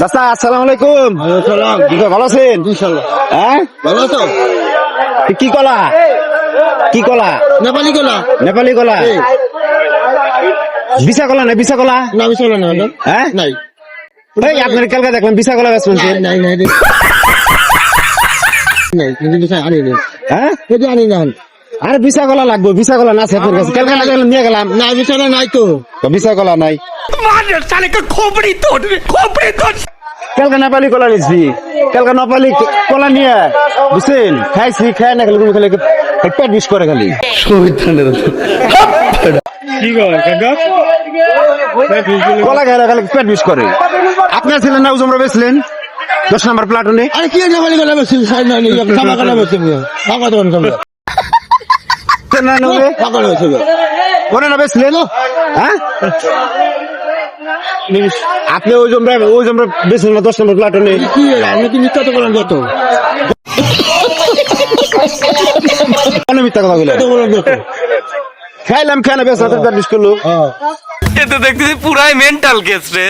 চাচা আসসালামু আলাইকুম। ভালো আছেন? হ্যাঁ ভালো আছো? কি কলা? কি কলা? নেপালি কলা? নেপালি কলা? বিশা কলা না? বিশা কলা না আমি চলো না। হ্যাঁ নাই এই আপনার কালকে দেখলাম বিশা কলা গাছ নাই নাই নাই নাই কিন্তু বিষয় আনি না। হ্যাঁ কিন্তু আনি না। আরে বিশা কলা লাগবে, বিশা কলা না আছে আপনার কাছে? কালকে দেখলাম নিয়ে গেলাম, না বিষয় নাই তো। তো বিশা কলা নাই। কালকে নেপালি কলা নিচ্ছি, কালকে নেপালি কলা নিয়ে বুঝছেন খাইছি, খাই না খালি খালি পেট বিষ করে খালি। কি করে কাকা? কলা খাই না খালি পেট বিষ করে। আপনার ছিলেন না উজমরা বেছিলেন 10 নম্বর প্লাটুনে? আরে কি নেপালি কলা বেশি খাই না নি খাবা কলা বেশি খাবা তো না খাবা বেশি ওরে না বেছিলেন? হ্যাঁ আপনি ওই জমরা বেছিলেন না 10 নম্বর প্লাটুনে? কি আমি কি মিথ্যা তো বলেন যত কেন মিথ্যা কথা বলে? তো বলেন যত খাইলাম, খাই না বেশ হাতের পেট বিষ করলো। এ তো দেখতেছি পুরাই মেন্টাল কেস রে।